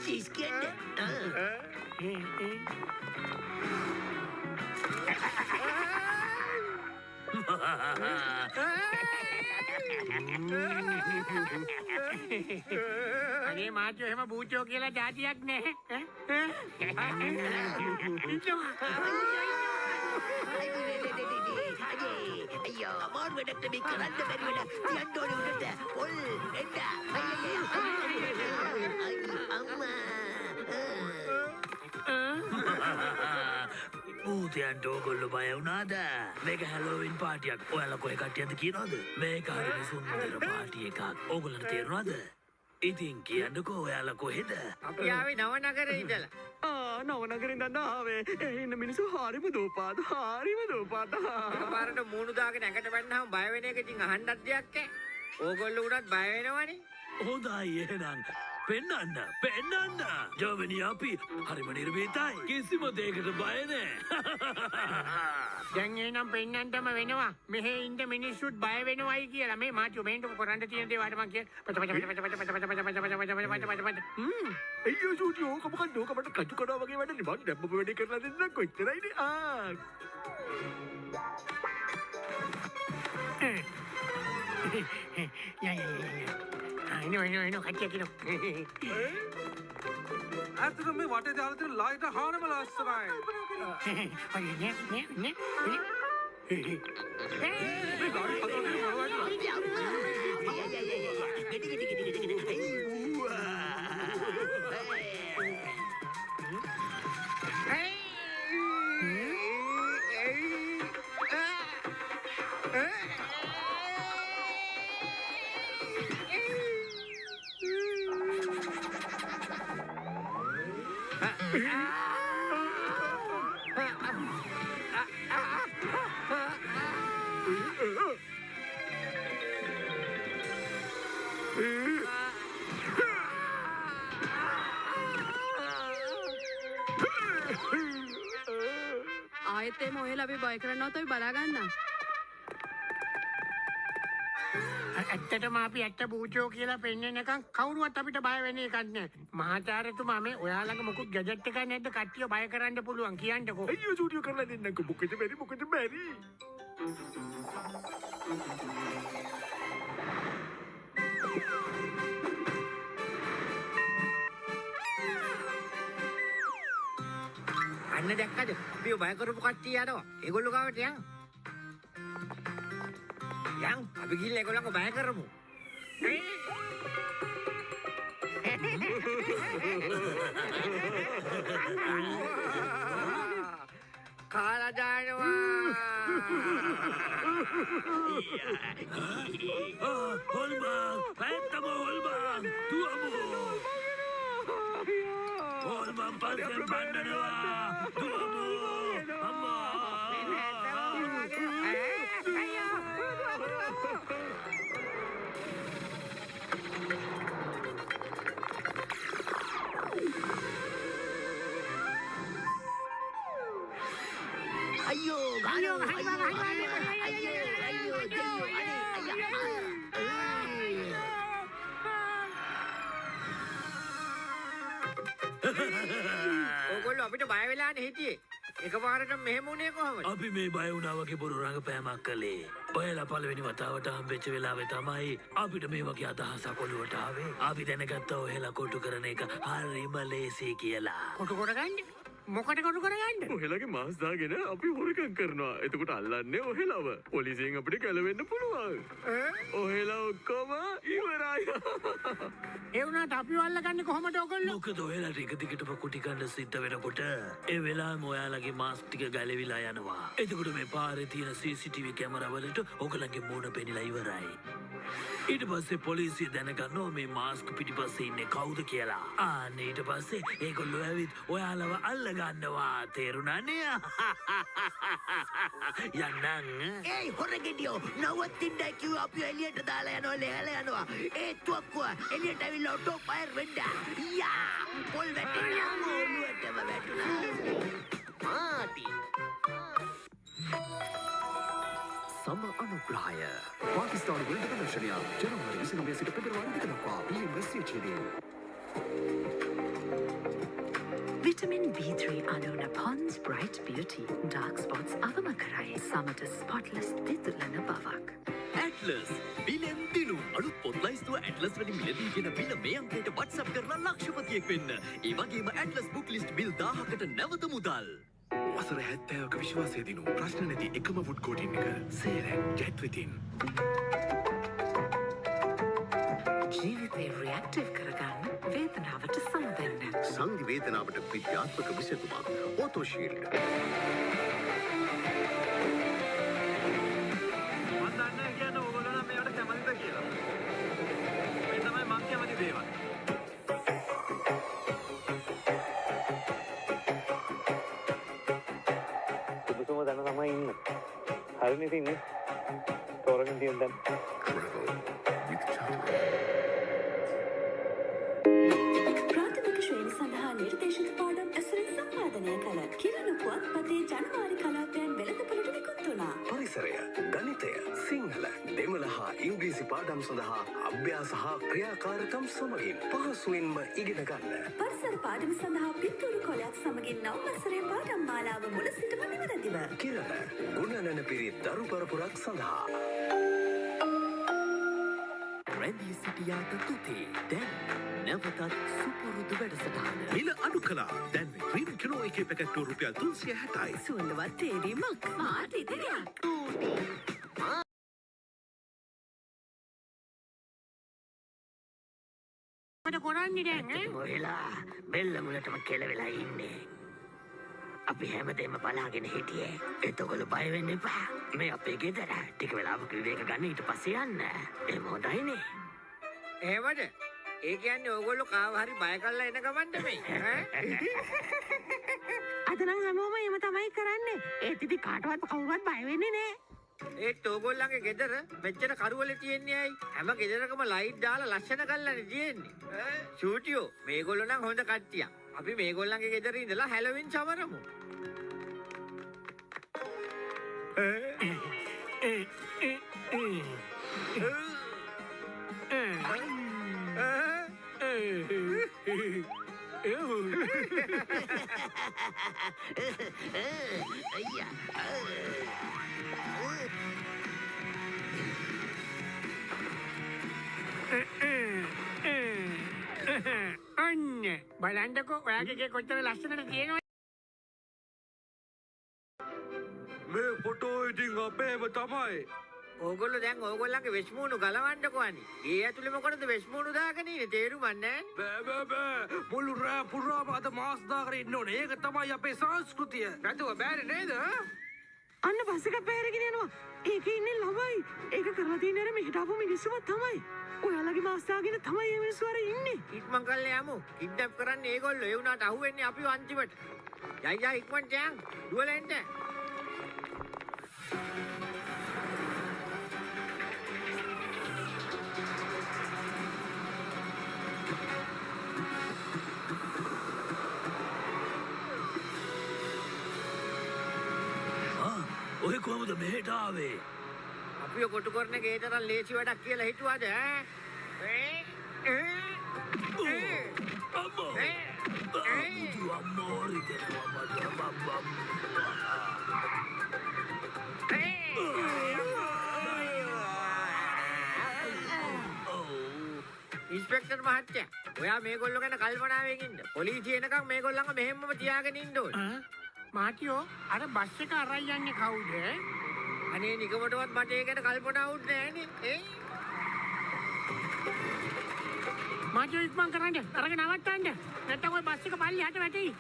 Siskende. අනේ මාචෝ එහෙම බූචෝ කියලා જાතියක් නැහැ. අයියෝ අමාරු වැඩක් මේ කරන්න බැරි වෙන තියන්න ඕනේ උඩට. පොල් එන්න. අම්මා. ඌතයන්ට ඕගොල්ලෝ බය වුණාද? මේක හැලෝවින් පාටියක්. ඔයාලා කොහේ කට්ටියද කියනවද? මේක හරිම සුන්දර පාටි එකක්. ඕගොල්ලන්ට තේරෙනවද? ඉතින් කියන්නකෝ ඔයාලා කොහෙද? අපි ආවේ නවනගරේ ඉඳලා. නවනගරින් දන්න ආවේ. ඉන්න මිනිස්සු හරිම දෝපාද. එකපාරට මූණු දාගෙන ඇඟට වැන්නහම බය වෙන එක ඉතින් අහන්නත් දෙයක් නැහැ. ඕගොල්ලෝ උනත් බය වෙනවනේ. හොඳයි එහෙනම් පෙන්නන්න. ජර්මනි අපි හරිම නිර්භීතයි. කිසිම දෙයකට බය නැහැ. දැන් එහෙනම් පෙන්නන්නම වෙනවා. මෙහෙ ඉන්න මිනිස්සුත් බය වෙනවයි කියලා. මේ මාචෝ මේන්ට කරන්න තියෙන දේ වාට මං කියන. අයියෝ සූටියෝ ඕක මොකක්ද? ඕක මට කජු කනවා වගේ වැඩනේ. මං දැම්මම වැඩේ කරලා දෙන්නම් කොච්චරයිනේ. එනෝ කච්චිය කිනෝ. ඇත්තටම මේ වටේ දාලා තියෙන ලයිට් හානම ලස්සනයි. ආයෙත් එම ඔහෙලා අපි බය කරනවත් අපි බලා ගන්නවා. ඇත්තටම අපි ඇත්ත බූචෝ කියලා පෙන්නනකම් කවුරුවත් අපිට බය වෙන එකක් නැහැ. මහාචාර්යතුමා මේ ඔයාලගේ මොකුත් ගැජට් එකක් නැද්ද කට්ටිය බය කරන්න පුළුවන් කියන්නකෝ. අයියෝ සූටියෝ කරලා දෙන්නම්කෝ. මොකද බැරි. අන්න දැක්කද? අපි බය කරපු කට්ටිය යනවා. ඒගොල්ලෝ ගාවට යන්. අපි ගිහිල්ලා ඒගොල්ලන්ව බය කරමු. කාලා දානවා. හොල්මන් පැත්තම හොල්මන් දුවමු. හොල්මන් පස්සෙන් බන්නනවා. දුවමු. අම්මා. අයියෝ ඕගොල්ලෝ අපිට බය වෙලානේ හිටියේ. එකපාරට මෙහෙම උනේ කොහමද? අපි මේ බය වුණා වගේ බොරු රංගපෑමක් කළේ. ඔයාලා පළවෙනි වතාවට හම්බෙච්ච වෙලාවේ තමයි අපිට මේ වගේ අදහසක් ඔළුවට ආවේ. අපි දැනගත්තා ඔයාලා කොටු කරන එක හරිම ලේසි කියලා. කොටු කරගන්න? මොකට කොටු කරගන්න? ඔහෙලගේ මාස් දාගෙන අපි හොරකම් කරනවා. එතකොට අල්ලන්නේ ඔහෙලව. පොලිසියෙන් අපිට ගැලවෙන්න පුළුවන්. ඔහෙලා ඔක්කොම ඉවරයි. ඒ වුණාට අපිව අල්ලගන්නේ කොහමද ඔයගොල්ලෝ? මොකද ඔයාලට එක දිගටම කුටි කන්න සිද්ධ වෙනකොට ඒ වෙලාවෙම ඔයාලගේ මාස් ටික ගැලවිලා යනවා. එතකොට මේ පාරේ තියෙන CCTV කැමරා වලට ඔයගලගේ මූණ පෙනිලා ඉවරයි. ඊට පස්සේ පොලිසිය දැනගන්නවා මේ මාස්ක් පිටිපස්සේ ඉන්නේ කවුද කියලා. ආන්න ඊට පස්සේ ඒගොල්ලෝ ඇවිත් ඔයාලව අල්ලගන්නවා. තේරුණානේ? යන්නන්. ඒ හොරගෙඩියෝ නවත්තින්නයි කිව්ව අපි එළියට දාලා යනවා ලෙහලා යනවා. ඒ තුක්කුව එළියට ඇවිල්ලා ඔටෝ ෆයර් වෙන්න. යා පොල් වැටෙනවා මොළුවටම වැටුණා. මාටි සම අනුග්‍රහය. පාකිස්තාන වෙළඳ ප්‍රදර්ශනය ජනවාරි 29 සිට පෙබරවාරි 2 දක්වා PMSCHD. Vitamin B3 අනුන Pond's Bright Beauty dark spots අවම කරයි සමට spotless දිදුලන බවක්. ඇට්ලස් බිලෙන් දිනු අලුත් පොත් ලයිස්තුව ඇට්ලස් වලින් මිලදී කියන බිල මේ අංකයට WhatsApp කරලා ලක්ෂපතියෙක් වෙන්න. ඒ වගේම ඇට්ලස් බුක් ලිස්ට් බිල් 1000කට නැවත මුදල්. වසර 70ක විශ්වාසය දිනු ප්‍රශ්න නැති එකම ෆුඩ් කෝටින් එක. සේරන් ජෙට් විතින්. ජීවිතේ රියැක්ටිව් කරගන්න වේදනාවට සමදෙන්න. සංධි වේදනාවට විද්‍යාත්මක විසඳුමක් ඕතෝෂීල්ඩ්. හරිනේ තින්නේ තෝරගෙන තියෙන දැන් ප්‍රාථමික ශ්‍රේණි සඳහා නිර්දේශිත පාඩම් ඇසුරින් සම්පාදනය කළ කිරණ පුවත්පතේ ජනවාරි කලාපයන් වෙළඳපොළට නිකුත් වුණා. පරිසරය, ගණිතය, සිංහල, දෙමළ හා ඉංග්‍රීසි පාඩම් සඳහා අභ්‍යාස හා ක්‍රියාකාරකම් සමගින් පහසුවෙන්ම ඉගෙන ගන්න. පරිසර පාඩම සඳහා පින්තූරු කොලයක් සමගින් නව වසරේ පාඩම් මාලාව මුල සිටම නිවැරදිව. කිරණ ගුණනන පිරිත් දරු පරපුරක් සඳහා. රැඳී සිටියාට තුතේ දැන් නැවතත් සුපුරුදු වැඩසටහන. මිල අඩු කළා. දැන් ක්‍රීම් කිලෝ එකේ පැකට්ටුව රුපියල් 360යි. සුවඳවත් තේරීමක් ස්මාර්ට් ඉදිරියක්. මොකද කරන්නේ දැන් ඈ? ඔහෙලා බෙල්ල මුලටම කෙලවෙලා ඉන්නේ. අපි හැමදේම බලාගෙන හිටියේ. එතකොට බය වෙන්න එපා. මේ අපේ ගෙදර ටික වෙලාවක විවේක ගන්න ඊට පස්සේ යන්න. එහෙම හොඳයිනේ. එහෙමද? ඒ කියන්නේ ඕගොල්ලෝ කාව හරි බය කරලා එන ගමන්ද මේ? ඈ? අද නම් හැමෝම එහෙම තමයි කරන්නේ. ඒත් ඉතින් කාටවත් කවුරුවත් බය වෙන්නේ නෑ. ඒත් ඕගොල්ලන්ගේ ගෙදර මෙච්චර කරුවල තියෙන්නේ ඇයි? හැම ගෙදරකම ලයිට් දාලා ලස්සන කරලානේ තියෙන්නේ. ෂූටියෝ මේගොල්ලෝ නම් හොඳ කට්ටියක්. අපි මේගොල්ලන්ගේ ගෙදර ඉඳලා හැලොවින් සමරමු. අන්න බලන්නකෝ ඔයාගේ කොච්චර ලස්සනට තියෙනවද? මේ ෆොටෝ ඉතින් අපේම තමයි. ඕගොල්ලෝ දැන් ඕගොල්ලන්ගේ වෙස්මුණු ගලවන්නකෝ අනේ. ඒ ඇතුලේ මොකටද වෙස්මුණු දාගෙන ඉන්නේ තේරුමක් නැහැ. බෑ මුළු රෑ පුරාම අද මාස් දාගෙන ඉන්න ඕනේ. ඒක තමයි අපේ සංස්කෘතිය. නැතුව බෑනේ නේද? අන්න බස් එක පැහැරගෙන යනවා. ඒකේ ඉන්නේ ළමයි. ඒක කරලා තියෙන අර මෙහෙට ආපු මිනිස්සුම තමයි. ඔයාලගේ මාස්ටර්ගෙන තමයි මේ මිනිස්සු අර ඉන්නේ. ඉක්මන් කරලා යමු. කිඩ්නැප් කරන්නේ ඒගොල්ලෝ. ඒ වුණාට අහුවෙන්නේ අපිව අන්තිමට. යයි ඉක්මන් යන්. දුවලෙන්ට. ඔය කොහොමද මෙහෙට ආවේ? අපිව කොටු කරන එක ඒ තරම් ලේසි වැඩක් කියලා හිතුවද ඈ? ඉන්ස්පෙක්ටර් මහත්තයා, ඔයා මේගොල්ලෝ ගැන කල්පනාවෙන් ඉන්න. පොලිසිය එනකම් මේගොල්ලන්ව මෙහෙම්මම තියාගෙන ඉන්න ඕනේ. මාටියෝ අර බස් එක අරන් යන්නේ කවුද? අනේ නිකමටවත් මට ඒ ගැන කල්පනා වුන්නේ නෑනේ. මාටියෝ ඉක්මන් කරන්න. අරගෙන නවත්තන්න. නැත්නම් ඔය බස් එක පල්ලෙහාට වැටෙයි.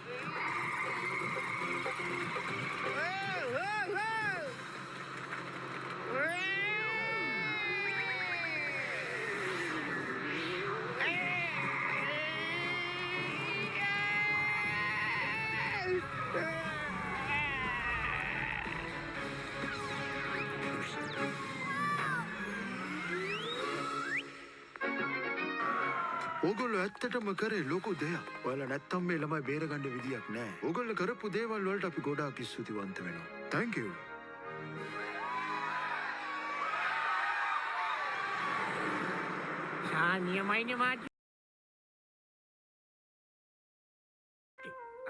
ඕගොල්ලෝ ඇත්තටම කරේ ලොකු දෙයක්. ඔයාලා නැත්තම් මේ ළමයි බේරගන්න විදියක් නැහැ. ඕගොල්ලෝ කරපු දේවල් වලට අපි ගොඩාක් ස්තුතිවන්ත වෙනවා. Thank you. නියමයිනේ මාටි.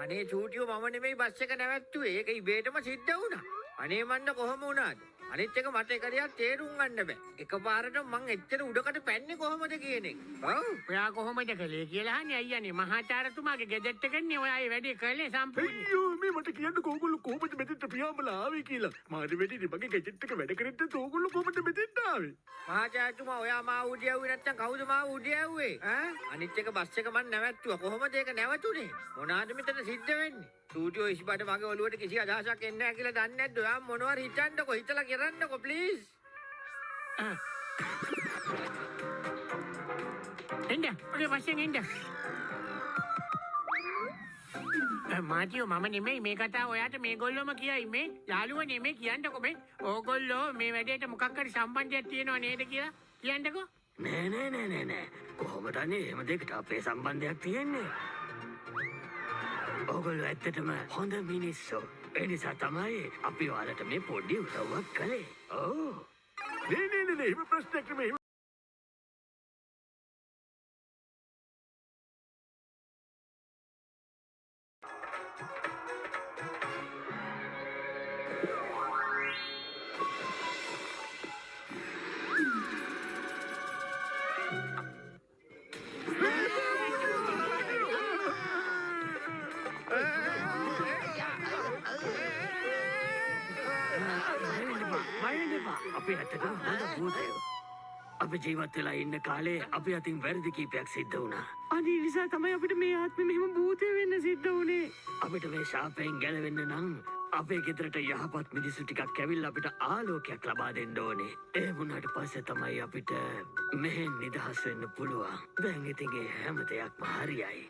අනේ චූටියෝ මම නෙමෙයි බස් එක නැවැත්තුවේ. ඒක ඉබේටම සිද්ධ වුණා. අනේ මන්න කොහම වුණාද? අනිත් එක මට එකරියක් තේරුම් ගන්න බෑ. එකපාරට මං එච්චර උඩකට පැන්නේ කොහොමද කියන එක. ඔව්. ඔයා කොහොමද කළේ කියලා අහන්නේ අයියානේ. මහාචාර්යතුමාගේ ගෙදරට ගන්නේ ඔයා ඒ වැඩේ කළේ සම්පූර්ණ. අයියෝ මේ මට කියන්න ඕගොල්ලෝ කොහොමද මෙතෙන්ට පියාඹලා ආවේ කියලා. මාට වෙඩි මගේ ගැජට් එක වැඩ කරද්දී ඕගොල්ලෝ කොහොමද මෙතෙන්ට ආවේ? මහාචාර්යතුමා ඔයා මාව උඩියව්වේ නැත්තම් කවුද මාව උඩියව්වේ? ඈ? අනිත් එක බස් එක මං නැවැත්තුවා. කොහොමද ඒක නැවතුනේ? මොනවාද මෙතන සිද්ධ වෙන්නේ? චූටියෝ ඉස්බඩ මගේ ඔළුවට කිසි අදහසක් එන්නේ නැහැ කියලා දන්නේ නැද්ද? ඔයා මොනවාරි හිතන්නකෝ. හිතලා කරන්නකෝ ප්ලීස්. එන්න. ඔගේ වශයෙන් එන්න. මාටියෝ මම නෙමෙයි මේ කතාව ඔයාට මේගොල්ලෝම කියයි මේ යාළුවා නෙමෙයි කියන්නකෝ මේ. ඕගොල්ලෝ මේ වැඩේට මොකක් හරි සම්බන්ධයක් තියෙනව නේද කියලා කියන්නකෝ. නෑ. කොහොමද අනේ එහෙම දෙකට අපේ සම්බන්ධයක් තියෙන්නේ? ඔගොල්ලෝ ඇත්තටම හොඳ මිනිස්සු. ඒ නිසා තමයි අපි ඔයාලට මේ පොඩි උදව්වක් කළේ. ඔව්. නේ එහෙම ප්‍රශ්නයක් නෙමෙයි. අපි ඇත්තටම හොඳ භූතයෝ. අපි ජීවත් වෙලා ඉන්න කාලේ අපි අතින් වැරදි කීපයක් සිද්ධ වුණා. අනේ නිසා තමයි අපිට මේ ආත්මෙ මෙහෙම භූතය වෙන්න සිද්ධ වුනේ. අපිට මේ ශාපයෙන් ගැලවෙන්න නම් අපේ ගෙදරට යහපත් මිනිස්සු ටිකක් ඇවිල්ලා අපිට ආලෝකයක් ලබා දෙන්න ඕනේ. ඒ වුණාට පස්සේ තමයි අපිට මෙහෙන් නිදහස් වෙන්න පුළුවන්. දැන් ඉතින් ඒ හැම දෙයක්ම හරියයි.